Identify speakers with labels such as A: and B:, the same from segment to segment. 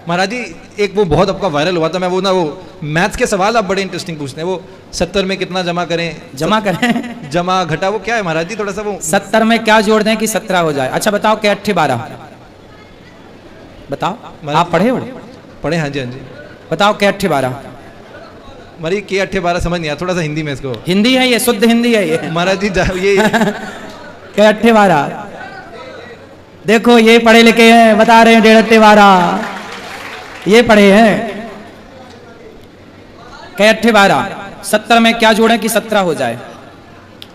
A: महाराज जी एक वो बहुत आपका वायरल हुआ था, मैं वो मैथ्स के सवाल आप बड़े इंटरेस्टिंग पूछते हैं। वो 70 में कितना जमा करें, जमा घटा, वो क्या है महाराज जी? थोड़ा सा वो
B: 70 में क्या जोड़ दें कि 17 हो जाए। अच्छा बताओ क्या 8 12 बताओ, आप पढ़े हो?
A: पढ़े, हाँ जी हाँ जी।
B: बताओ क्या 8 12
A: मरी के 8 12 समझ नहीं आया, थोड़ा सा हिंदी में इसको।
B: हिंदी है ये, शुद्ध हिंदी है ये
A: महाराज जी ये
B: क्या 8 12? देखो ये पढ़े लिखे हैं, बता रहे हैं 1.5 12 ये पढ़े हैं। क्या 8 12 70 में क्या जोड़ें कि 17 हो जाए?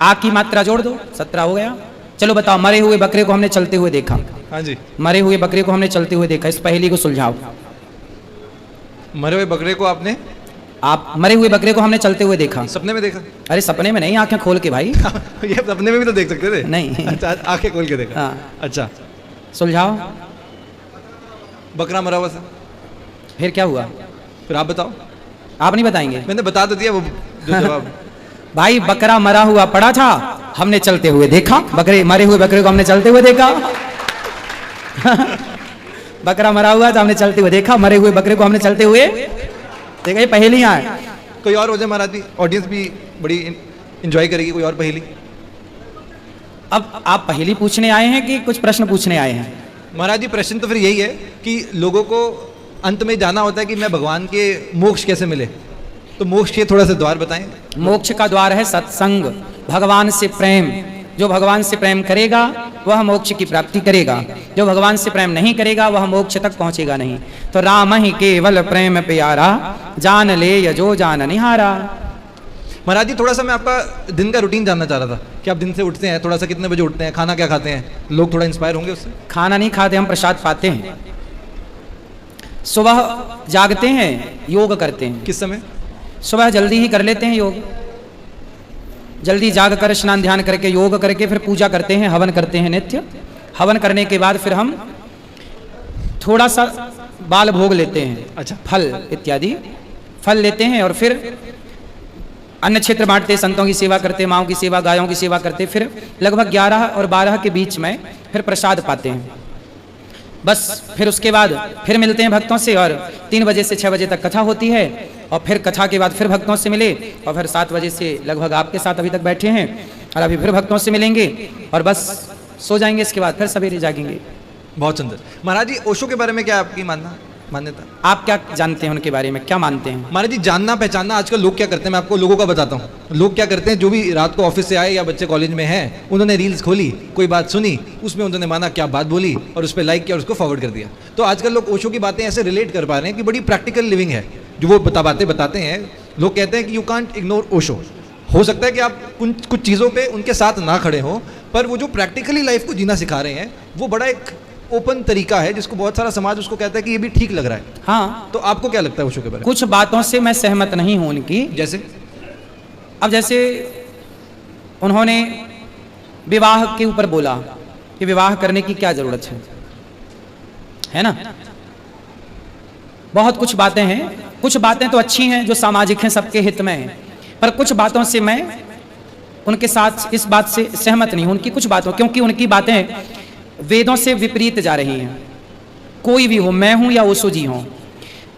B: आ की मात्रा जोड़ दो, 17 हो गया। चलो बताओ, मरे हुए बकरे को हमने चलते हुए देखा।
A: हाँ जी,
B: मरे हुए बकरे को हमने चलते हुए देखा, इस पहेली को सुलझाओ।
A: मरे हुए बकरे को आपने,
B: आप मरे हुए बकरे को हमने चलते हुए देखा।
A: सपने में देखा?
B: अरे सपने में नहीं, आंखें खोल के भाई
A: ये सपने में भी तो देख सकते थे।
B: नहीं
A: अच्छा, आंखें खोल के देखा।
B: हाँ।
A: अच्छा,
B: सुलझाओ।
A: बकरा मरा हुआ था,
B: फिर क्या हुआ?
A: फिर आप बताओ।
B: आप नहीं बताएंगे?
A: मैंने बता तो दिया वो जो जवाब।
B: भाई बकरा मरा हुआ पड़ा था, हमने चलते हुए देखा। बकरे, मरे हुए बकरे को हमने चलते हुए देखा बकरा मरा हुआ था, हमने चलते हुए देखा। मरे हुए बकरे को हमने चलते हुए देखा। ये पहेलियां हैं।
A: कोई और हो जाए महाराज जी, ऑडियंस भी बड़ी इंजॉय करेगी। कोई और पहेली?
B: अब आप पहेली पूछने आए हैं कि कुछ प्रश्न पूछने आए हैं?
A: महाराज जी प्रश्न तो फिर यही है कि लोगों को अंत में जाना होता है कि मैं भगवान के मोक्ष कैसे मिले, तो मोक्ष के थोड़ा सा द्वार बताएं।
B: मोक्ष का द्वार है सत्संग, भगवान से प्रेम। जो भगवान से प्रेम करेगा वह मोक्ष की प्राप्ति करेगा, जो भगवान से प्रेम नहीं करेगा वह मोक्ष तक पहुंचेगा नहीं। तो राम ही केवल प्रेम प्यारा, जान ले यजो जान निहारा।
A: महाराज जी थोड़ा सा मैं आपका दिन का रूटीन जानना चाह रहा था कि आप दिन से उठते हैं, थोड़ा सा कितने बजे उठते हैं, खाना क्या खाते हैं? लोग थोड़ा इंस्पायर होंगे उससे।
B: खाना नहीं खाते, हम प्रसाद पाते हैं। सुबह जागते हैं, योग करते हैं।
A: किस समय?
B: सुबह जल्दी ही कर लेते हैं योग। जल्दी जाग कर स्नान ध्यान करके योग करके फिर पूजा करते हैं, हवन करते हैं नित्य। हवन करने के बाद फिर हम थोड़ा सा बाल भोग लेते हैं।
A: अच्छा,
B: फल इत्यादि फल लेते हैं और फिर अन्न क्षेत्र बांटते, संतों की सेवा करते, माँओं की सेवा, गायों की सेवा करते। फिर लगभग 11 और 12 के बीच में फिर प्रसाद पाते हैं। बस फिर उसके बाद फिर मिलते हैं भक्तों से और 3 बजे से 6 बजे तक कथा होती है और फिर कथा के बाद फिर भक्तों से मिले और फिर 7 बजे से लगभग आपके साथ अभी तक बैठे हैं और अभी फिर भक्तों से मिलेंगे और बस सो जाएंगे। इसके बाद फिर सवेरे जागेंगे।
A: बहुत सुंदर। महाराज जी ओशो के बारे में क्या आपकी मान्यता?
B: आप क्या जानते हैं उनके बारे में, क्या मानते हैं?
A: महाराज जी जानना पहचानना आजकल लोग क्या करते हैं, मैं आपको लोगों का बताता हूँ। लोग क्या करते हैं, जो भी रात को ऑफिस से आए या बच्चे कॉलेज में हैं, उन्होंने रील्स खोली, कोई बात सुनी, उसमें उन्होंने माना क्या बात बोली और उस पर लाइक किया और उसको फॉरवर्ड कर दिया। तो आजकल लोग ओशो की बातें ऐसे रिलेट कर पा रहे हैं कि बड़ी प्रैक्टिकल लिविंग है जो वो बताते हैं। लोग कहते हैं कि यू कांट इग्नोर ओशो। हो सकता है कि आप कुछ चीज़ों पे उनके साथ ना खड़े हों, पर वो जो प्रैक्टिकली लाइफ को जीना सिखा रहे हैं वो बड़ा एक ओपन तरीका है जिसको बहुत सारा समाज उसको कहता है कि ये भी ठीक लग रहा है।
B: हाँ,
A: तो आपको क्या लगता है ओशो के बारे में?
B: कुछ बातों से मैं सहमत नहीं हूं उनकी।
A: जैसे?
B: अब जैसे उन्होंने विवाह के ऊपर बोला कि विवाह करने की क्या जरूरत है ना। बहुत कुछ बातें हैं, कुछ बातें तो अच्छी हैं जो सामाजिक हैं, सबके हित में हैं, पर कुछ बातों से मैं उनके साथ इस बात से सहमत नहीं हूं, उनकी कुछ बातों, क्योंकि उनकी बातें वेदों से विपरीत जा रही हैं। कोई भी हो, मैं हूं या ओशो जी हों,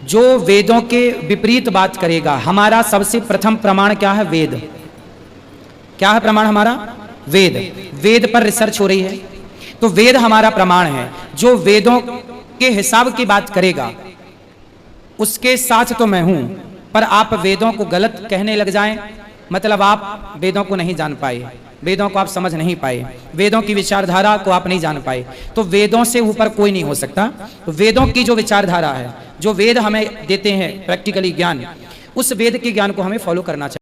B: जो वेदों के विपरीत बात करेगा, हमारा सबसे प्रथम प्रमाण क्या है? वेद। क्या है प्रमाण हमारा? वेद। वेद पर रिसर्च हो रही है तो वेद हमारा प्रमाण है। जो वेदों के हिसाब की बात करेगा उसके साथ तो मैं हूं, पर आप वेदों को गलत कहने लग जाएं, मतलब आप वेदों को नहीं जान पाए, वेदों को आप समझ नहीं पाए, वेदों की विचारधारा को आप नहीं जान पाए, तो वेदों से ऊपर कोई नहीं हो सकता। तो वेदों की जो विचारधारा है, जो वेद हमें देते हैं प्रैक्टिकली ज्ञान, उस वेद के ज्ञान को हमें फॉलो करना चाहिए।